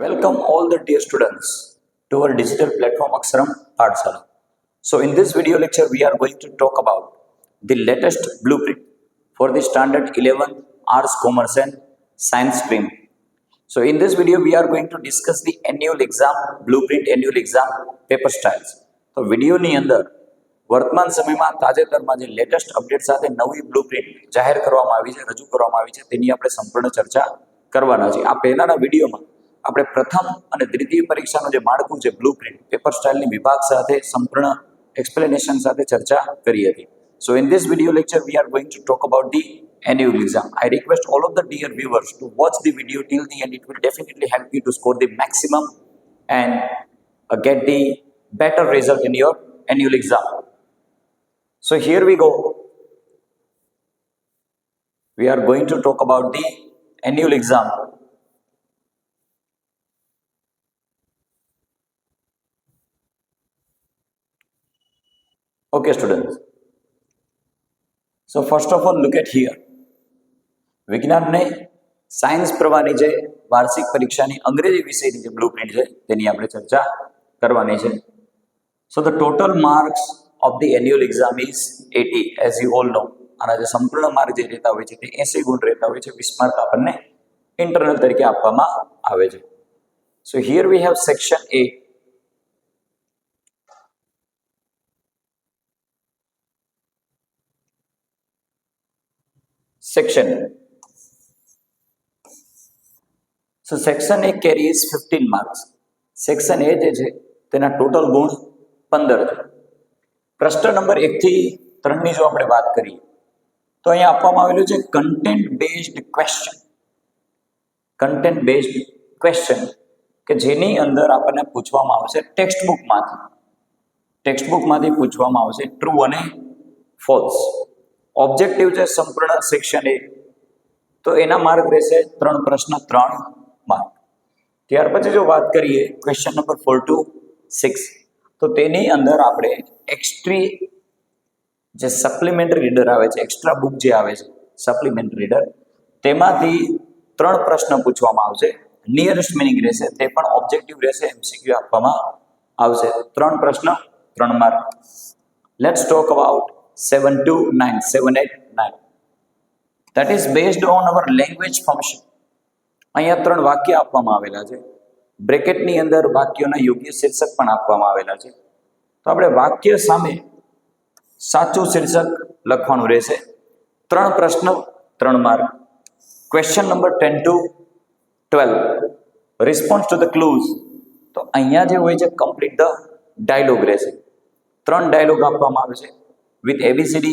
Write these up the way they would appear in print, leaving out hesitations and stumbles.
Welcome all the dear students to our digital platform Aksaram Pathshala. So in this video lecture we are going to talk about the latest blueprint for the standard 11 Arts, Commerce and Science stream. So in this video we are going to discuss the annual exam blueprint, annual exam paper styles. તો વિડીયોની અંદર વર્તમાન સમયમાં તાજેતરમાં જે latest update સાથે નવી blueprint જાહેર કરવામાં આવી છે, રજૂ કરવામાં આવી છે, તેની આપણે સંપૂર્ણ ચર્ચા કરવાના છે. આ પહેલાના વિડીયોમાં આપણે પ્રથમ અને દ્વિતીય પરીક્ષાનું જે માળખું છે બ્લુપ્રિન્ટ પેપર સ્ટાઇલની વિભાગ સાથે સંપૂર્ણ એક્સપ્લેનેશન સાથે ચર્ચા કરી હતી. So in this video lecture we are going to talk about the annual exam. I request all of the dear viewers to watch the video till the end. It will definitely help you to score the maximum and get the better result in your annual exam. So here we go. We are going to talk about the annual exam. Okay students. So first of all look at here. વિજ્ઞાનને science પ્રવાહની જે વાર્ષિક પરીક્ષાની અંગ્રેજી વિષયની જે blueprint છે તેની આપણે ચર્ચા કરવાની છે. So the total marks of the annual exam is 80 as you all know. આના જે સંપૂર્ણ માર્ક જે રહેતા હોય છે તે 80 ગુણ રહેતા હોય છે. 20 માર્ક આપણને ઇન્ટરનલ તરીકે આપવામાં આવે છે. So here we have section A. Section A. So section A carries 15 marks. Section A જે છે તેના ટોટલ ગુણ 15 છે. પ્રશ્ન નંબર 1 થી 3 ની જો આપણે વાત કરીએ તો અહીંયા આપવામાં આવેલું છે content based question. Content based question કે જેની અંદર આપણને પૂછવામાં આવશે ટેક્સ્ટબુકમાંથી પૂછવામાં આવશે ટ્રુ અને ફોલ્સ. ઓબ્જેક્ટિવ છે સંપૂર્ણ સેક્શન એ, તો એના માર્ક રહેશે 3 પ્રશ્ન 3 માર્ક. ત્યાર પછી જો વાત કરીએ ક્વેશ્ચન નંબર 4 to 6 તો તેની અંદર આપણે એક્સ્ટ્રી જે સપ્લિમેન્ટરી રીડર આવે છે, એક્સ્ટ્રા બુક જે આવે છે સપ્લિમેન્ટરી રીડર, તેમાંથી 3 પ્રશ્ન પૂછવામાં આવશે. નિયરેસ્ટ મિનિંગ રહેશે, તે પણ ઓબ્જેક્ટિવ રહેશે, એમસીક્યુ આપવામાં આવશે. 3 પ્રશ્ન 3 mark. Let's talk about 7 to 9, 7, 8, 9. That is based on our language function. અહીંયા 3 વાક્ય આપવામાં આવેલા છે. બ્રેકેટની અંદર વાક્યોના યોગ્ય શીર્ષક પણ આપવામાં આવેલા છે. તો આપણે વાક્ય સામે સાચું શીર્ષક લખવાનું રહેશે. 3 પ્રશ્ન 3 mark. Question number 10 to 12 response to the clues. તો અહીંયા જે હોય છે કમ્પ્લીટ ધ ડાયલોગ રહેશે. 3 ડાયલોગ આપવામાં આવે છે with ABCD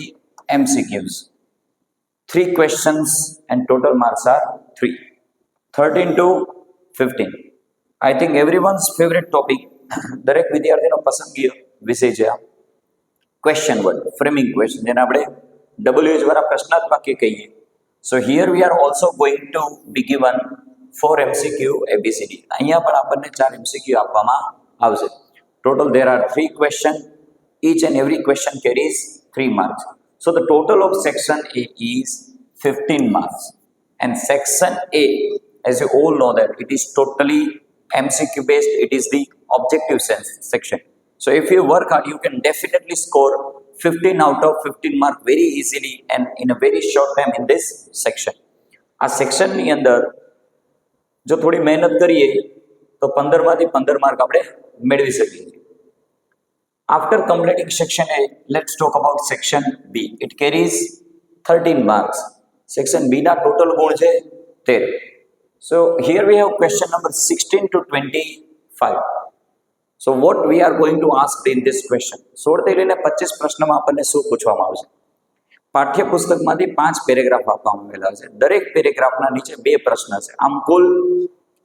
MCQs. 3 questions and total marks are 3. 13 to 15. I think everyone's favorite topic. દરેક વિદ્યાર્થીનો પસંદગી વિષય છે આ ક્વેશ્ચન વર્ડ, ફ્રેમિંગ ક્વેશ્ચન, જેને આપણે WH વાળા પ્રશ્નાર્થ વાક્ય કહીએ. So here we are also going to be given 4 MCQ ABCD. અહીંયા પણ આપણને 4 MCQ આપવામાં આવશે. Total there are 3 questions. Each and every question carries 3 marks. So the total of section A is 15 marks. And section A, as you all know that it is totally MCQ based, it is the objective sense section. So if you work hard, you can definitely score 15 out of 15 mark very easily and in a very short time in this section. આ સેક્શનની અંદર જો થોડી મહેનત કરીએ તો 15 માંથી 15 mark આપણે મેળવી શકીએ છીએ. After completing section A, let's talk about section B. It carries 13 marks. Section B na total ગુણ છે 13. So here we have question number 16 to 25. So what we are going to ask in this question? 16 થી લઈને 25 પ્રશ્નમાં આપણને શું પૂછવામાં આવશે? પાઠ્યપુસ્તકમાંથી 5 paragraph આપવામાં આવેલા છે. દરેક પેરેગ્રાફના નીચે 2 પ્રશ્ન છે. આમ કુલ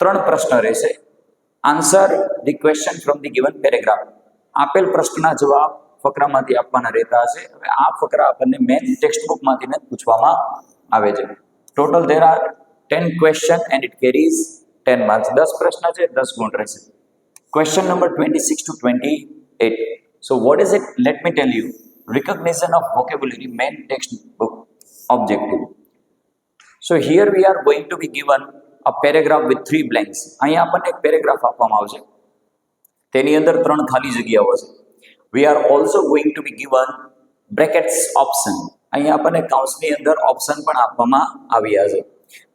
3 પ્રશ્ન રહેશે. Answer the question from the given paragraph. આપેલ પ્રશ્નના જવાબ ફકરામાંથી આપવાના રહેતા હશે. હવે આ ફકરા આપણને મેન ટેક્સ્ટબુકમાંથી જ પૂછવામાં આવે છે. Total there are 10 question and it carries 10 marks. 10 પ્રશ્ન છે, 10 ગુણ રહેશે. Question number 26 to 28. So what is it? Let me tell you. Recognition of vocabulary, main textbook objective. So here we are going to be given a paragraph with 3 blanks. અહીંયા આપણને એક paragraph આપવામાં આવશે, તેની અંદર 3 ખાલી જગ્યાઓ છે. We are also going to be given brackets option. અહીંયા આપણને કૌંસની અંદર ઓપ્શન પણ આપવામાં આવ્યા છે.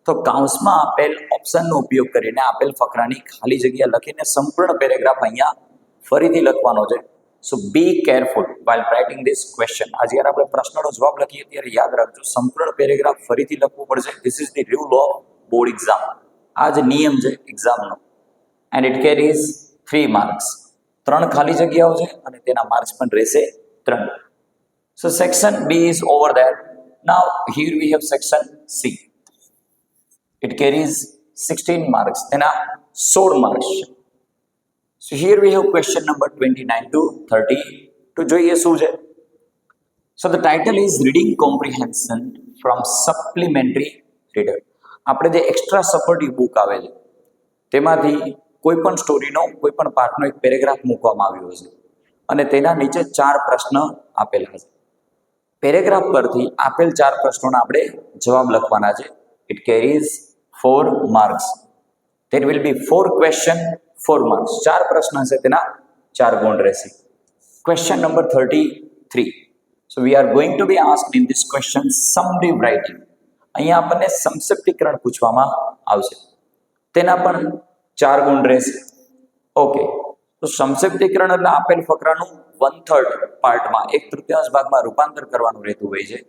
તો કૌંસમાં આપેલ ઓપ્શનનો ઉપયોગ કરીને આપેલ ફકરાની ખાલી જગ્યા લખીને સંપૂર્ણ પેરેગ્રાફ અહીંયા ફરીથી લખવાનો છે. So be careful while writing this question. આ જ્યારે આપણે પ્રશ્નનો જવાબ લખીએ ત્યારે યાદ રાખજો, સંપૂર્ણ પેરેગ્રાફ ફરીથી લખવું પડશે. This is the rule of board exam. આ જ નિયમ છે એક્ઝામનો. And it carries 3 marks. 3 ખાલી જગ્યાઓ છે અને તેના માર્ક્સ પણ રહેશે 3. So section B is over that. Now here we have section C. It carries 16 marks. તેના 16 marks છે. So here we have question number 29 to 30. To જોઈએ શું છે. So the title is Reading Comprehension from Supplementary Reader. આપણે જે extra supportive book આવે છે તેમાંથી કોઈ પણ સ્ટોરીનો કોઈ પણ પાર્ટનો એક પેરેગ્રાફ મૂકવામાં આવ્યો છે અને તેના નીચે 4 પ્રશ્ન આપેલા છે. પેરેગ્રાફ પરથી આપેલ 4 પ્રશ્નોના આપણે જવાબ લખવાના છે. It carries 4 marks. There will be 4 question, 4 marks. 4 પ્રશ્ન છે, તેના 4 ગુણ રહેશે. Question number 33. So we are going to be asked in this question summary writing. અહીંયા આપણને સંક્ષિપ્તીકરણ પૂછવામાં આવશે, તેના પણ 4 ગુણ રહેશે. ઓકે, તો સંક્ષિપ્તીકરણ એટલે આપેલ ફકરાનું 1/3 પાર્ટમાં 1/3 ભાગમાં રૂપાંતર કરવાનું રહેતું હોય છે.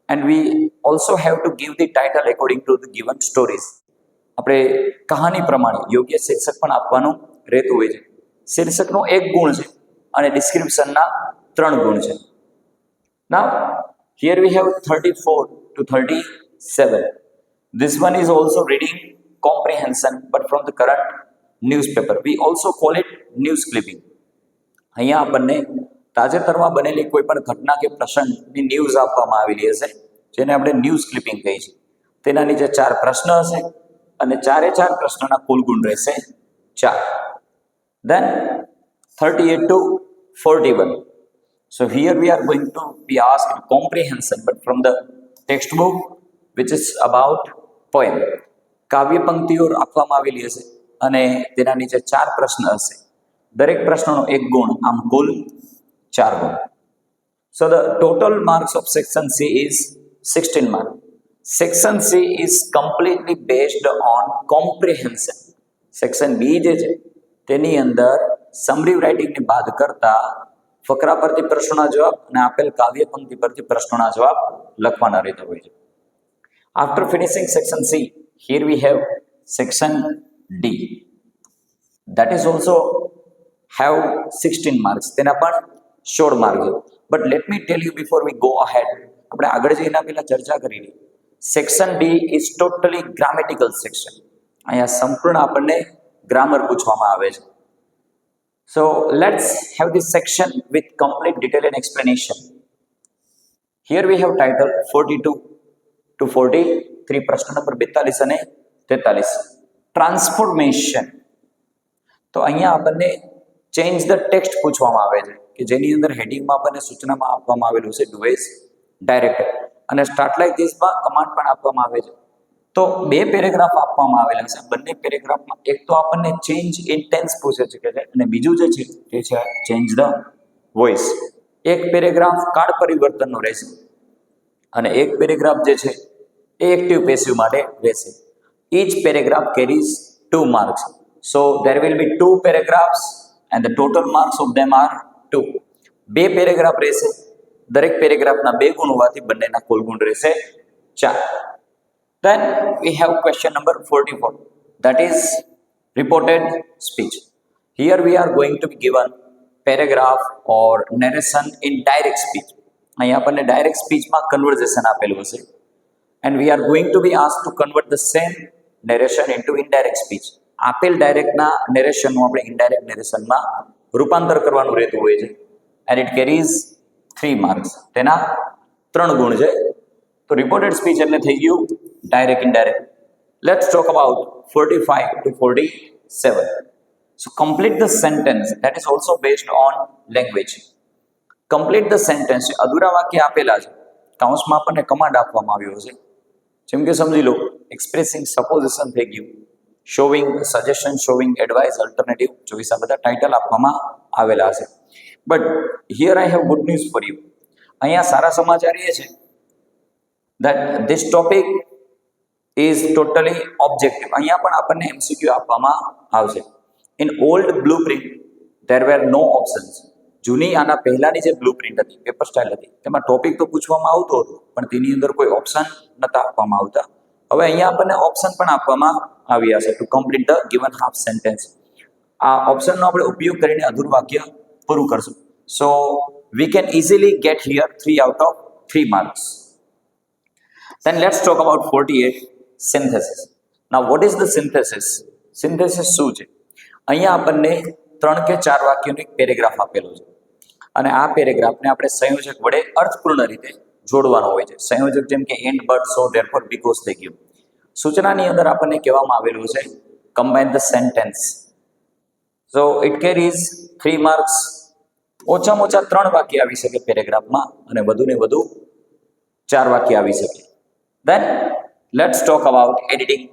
And we also have to give the title according to the given stories. આપણે કહાની પ્રમાણે યોગ્ય શીર્ષક પણ આપવાનું રહેતું હોય છે. શીર્ષકનો 1 ગુણ છે અને ડિસ્ક્રિપ્શનના 3 ગુણ છે. નાઉ here we have 34 to 37. This one is also reading comprehension but from the current newspaper. We also call it news clipping. અહીંયા આપણને તાજેતરમાં બનેલી કોઈ પણ ઘટના કે પ્રસંગની ન્યૂઝ આપવામાં આવેલી હશે, જેને આપણે ન્યૂઝ ક્લિપિંગ કહીએ છીએ. તેના નીચે 4 પ્રશ્ન હશે અને 4 પ્રશ્નના કુલ ગુણ રહેશે 4. Then 38 to 41. So here we are going to be asked comprehension but from the textbook which is about poem. કાવ્ય પંક્તિઓ આપવામાં આવેલી હશે અને તેના નીચે 4 પ્રશ્ન હશે. દરેક પ્રશ્નનો 1 ગુણ, આમ કુલ 4 ગુણ. So the total marks of section C is 16 marks. Section C is completely based on comprehension. Section B જે છે તેની અંદર સમરી રાઇટિંગની બાદ કરતા ફકરા પરથી પ્રશ્નોના જવાબ અને આપેલ કાવ્ય પંક્તિ પરથી પ્રશ્નોના જવાબ લખવાના રહેતા હોય છે. After finishing section C, here we have section D. That is also have 16 marks. તેના પણ 16 માર્ક છે. But let me tell you before we go ahead, આપણે આગળ જઈને પહેલા ચર્ચા કરી લઈએ. Section D is totally grammatical section. અહીંયા સંપૂર્ણ આપણને ગ્રામર પૂછવામાં આવે છે. So let's have this section with complete detail and explanation. Here we have title 42 to 43, પ્રશ્ન નંબર 42 અને 43. ટ્રાન્સફોર્મેશન. તો અહીંયા આપણને ચેન્જ ધ ટેક્સ્ટ પૂછવામાં આવે છે કે જેની અંદર હેડિંગમાં આપણને સૂચનામાં આપવામાં આવેલું છે ડુ એઝ ડાયરેક્ટર અને સ્ટાર્ટ લાઈક ધીસમાં કમાન્ડ પણ આપવામાં આવે છે. તો 2 પેરેગ્રાફ આપવામાં આવેલા છે. બંને પેરેગ્રાફમાં એક તો આપણને ચેન્જ ઇન ટેન્સ પૂછે છે અને બીજું જે છે તે છે ચેન્જ ધ વોઇસ. એક પેરેગ્રાફ કાળ પરિવર્તનનો રહેશે અને એક પેરેગ્રાફ જે છે એ એક્ટિવ પેસિવ માટે રહેશે. Each paragraph carries 2 marks. So there will be 2 paragraphs and the total marks of them are 2. 2 paragraph રહેશે, દરેક પેરેગ્રાફના 2 ગુણ હોવાથી બંનેના કુલ ગુણ રહેશે 4. Then we have question number 44, that is reported speech. Here we are going to be given paragraph or narration in direct speech. અહીંયા આપણને direct સ્પીચમાં conversion આપેલું હશે and we are going to be asked to convert the same narration into indirect speech. આપેલ ડાયરેક્ટના નેરેશનનું આપણે indirect નેરેશનમાં રૂપાંતર કરવાનું રહેતું હોય છે and it carries 3 marks. તેના 3 ગુણ છે. તો રિપોર્ટેડ સ્પીચ એટલે થઈ ગયું direct indirect. Let's talk about 45 to 47. So complete the sentence, that is also based on language. Complete the sentence, અધૂરા વાક્ય આપેલા છે, કૌંસમાં આપણને કમાન્ડ આપવામાં આવ્યો છે જેમ કે સમજી લો એક્સપ્રેસિંગ સપોઝિશન થઈ ગયું, showing suggestion, showing advice, alternative choice, આ બધા ટાઇટલ આપવામાં આવેલા હશે. But here I have good news for you. અહીંયા સારા સમાચાર એ છે that this topic is totally objective. અહીંયા પણ આપણને MCQ આપવામાં આવશે. In old blueprint there were no options. જૂની આના પહેલાની જે બ્લુપ્રિન્ટ હતી, પેપર સ્ટાઇલ હતી, તેમાં ટોપિક તો પૂછવામાં આવતો હતો પણ તેની અંદર કોઈ ઓપ્શન નતા આપવામાં આવતા. હવે અહીંયા આપણને ઓપ્શન પણ આપવામાં આવ્યા છે to complete the given half sentence. આ ઓપ્શનનો આપણે ઉપયોગ કરીને અધૂરું વાક્ય પૂરું કરશું. So we can easily get here 3 out of 3 marks. Then let's talk about 48 synthesis. Now what is the synthesis? Synthesis શું છે? અહીંયા આપણને 3 કે 4 વાક્યોનો એક પેરેગ્રાફ આપેલો છે અને આ પેરેગ્રાફને આપણે સંયોજક વડે અર્થપૂર્ણ રીતે જોડવાનો હોય છે. સંયોજક જેમ કે and, but, so, therefore, because થઈ ગયું. સૂચનાની અંદર આપણને કહેવામાં આવેલું છે combine the sentence. So it carries 3 marks. ઓછામાં ઓછા 3 વાક્ય આવી શકે પેરેગ્રાફમાં અને વધુને વધુ 4 વાક્ય આવી શકે. Then let's talk about editing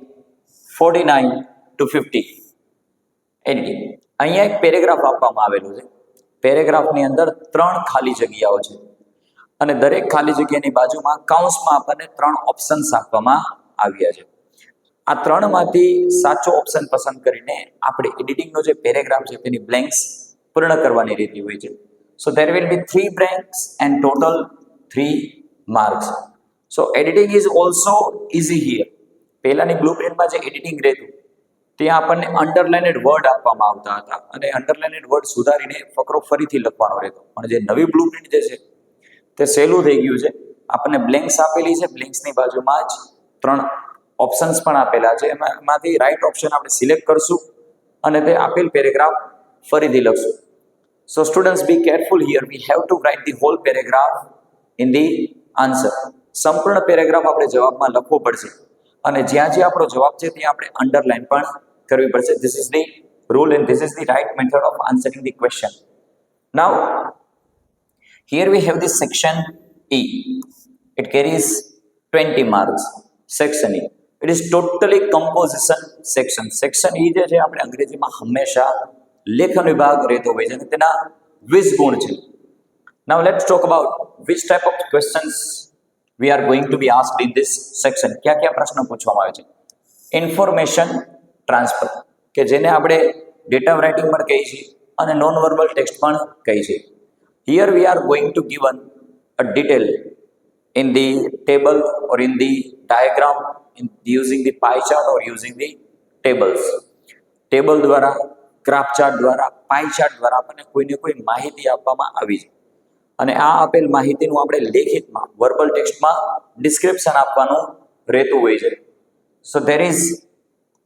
49 to 50. Editing. અહીંયા એક પેરેગ્રાફ આપવામાં આવેલું છે. પેરેગ્રાફની અંદર 3 ખાલી જગ્યાઓ છે અને દરેક ખાલી જગ્યાની બાજુમાં કૌંસમાં આપણને 3 ઓપ્શન્સ આપવામાં આવ્યા છે. આ 3માંથી સાચો ઓપ્શન પસંદ કરીને આપણે એડિટિંગનો જે પેરેગ્રાફ છે તેની બ્લેન્ક્સ પૂર્ણ કરવાની રીત હોય છે. સો there will be 3 blanks and total 3 marks. So editing is also easy here. પહેલાની બ્લુપ્રિન્ટમાં જે એડિટિંગ રહેતું ત્યાં આપણને અંડરલાઇનેડ વર્ડ આપવામાં આવતા હતા અને અંડરલાઇનેડ વર્ડ સુધારીને ફકરો ફરીથી લખવાનો રહેતો. પણ જે નવી બ્લુપ્રિન્ટ જે છે તે સહેલું થઈ ગયું છે. આપણને બ્લેન્ક્સ આપેલી છે, બ્લેન્ક્સની બાજુમાં જ 3 ઓપ્શન્સ પણ આપેલા છે. એમાંથી રાઈટ ઓપ્શન આપણે સિલેક્ટ કરશું અને તે આપેલ પેરેગ્રાફ ફરીથી લખશું. So students be careful here. We have to write the whole paragraph in the answer. સંપૂર્ણ પેરેગ્રાફ આપણે જવાબમાં લખવો પડશે અને જ્યાં જ્યાં આપણો જવાબ છે ત્યાં આપણે અંડરલાઇન પણ કરવી પડશે. This is the rule and this is the right method of answering the question. Now here we have this section E. It carries 20 marks. Section E. It is totally composition section. Section E જે છે આપણે અંગ્રેજીમાં હંમેશા લેખન વિભાગ રહેતો હોય છે અને તેના 20 ગુણ છે. Now let's talk about which type of questions we are going to be asked in this section. क्या પ્રશ્ન પૂછવામાં આવે છે? ઇન્ફોર્મેશન ટ્રાન્સફર, કે જેને આપણે ડેટા રાઇટિંગ પણ કહીએ છીએ અને નોન વર્બલ ટેક્સ્ટ પણ કહીએ છીએ. Here we are going to given a detail in the table or in the diagram using the pie chart or using the tables. Table દ્વારા, ગ્રાફ ચાર્ટ દ્વારા, પાઈ chart દ્વારા આપણને કોઈને કોઈ માહિતી આપવામાં આવી છે અને આ આપેલ માહિતીનું આપણે લેખિતમાં વર્બલ ટેક્સ્ટમાં ડિસ્ક્રિપ્શન આપવાનું રહેતું હોય છે. So there is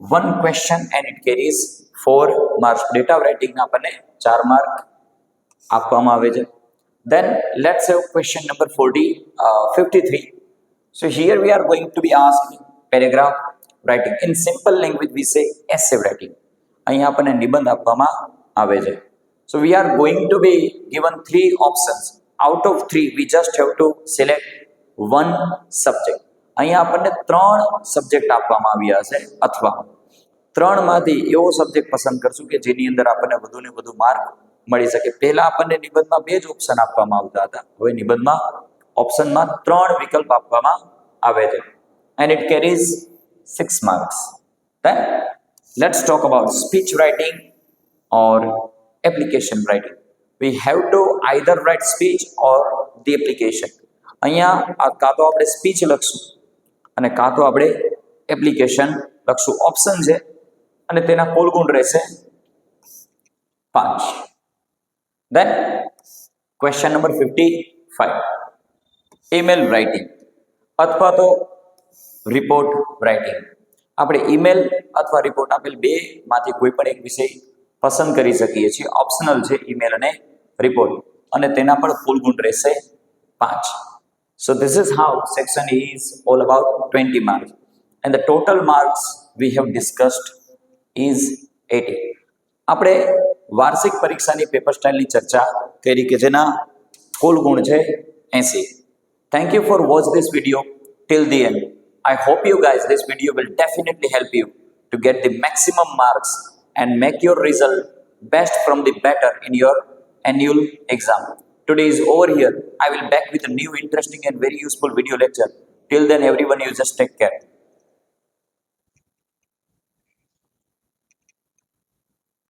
1 question and it carries 4 marks. Data રાઇટિંગના આપણને 4 માર્ક આપવામાં આવે છે. Then let's have question number 53. So here we are going to be asked paragraph writing. In simple language we say essay writing. અહીંયા આપણને નિબંધ આપવામાં આવે છે. So we are going to be given 3 options. Out of 3 we just have to select 1 subject. અહીંયા આપણને 3 subject આપવામાં આવ્યા છે અથવા 3માંથી એવો સબ્જેક્ટ પસંદ કરશું કે જેની અંદર આપણને વધુને વધુ માર્ક મળી શકે. પહેલા આપણને નિબંધમાં 2 જ ઓપ્શન આપવામાં આવતા હતા. હવે નિબંધમાં ઓપ્શનમાં 3 વિકલ્પ આપવામાં આવે છે and it carries 6 marks. Then let's talk about speech writing or application writing. We have to either write speech or the application. અહીંયા કાં તો આપણે સ્પીચ લખશું અને કાં તો આપણે એપ્લિકેશન લખશું. ઓપ્શન છે અને તેના કુલ ગુણ રહેશે 5. Then question number 55. Email writing અથવા તો રિપોર્ટ રાઇટિંગ. આપણે ઈમેલ અથવા રિપોર્ટ આપેલ 2માંથી કોઈ પણ એક વિષય પસંદ કરી શકીએ છીએ. ઓપ્શનલ છે ઈમેલ અને રિપોર્ટ અને તેના પણ કુલ ગુણ રહેશે 5. So this is how section E is all about 20 marks and the total marks we have discussed is 80. આપણે વાર્ષિક પરીક્ષાની પેપર સ્ટાઇલની ચર્ચા કરી કે જેના કુલ ગુણ છે 80. Thank you for watch this video till the end. I hope you guys, this video will definitely help you to get the maximum marks and make your result best from the better in your annual exam. Today is over here. I will back with a new interesting and very useful video lecture. Till then, everyone, you just take care.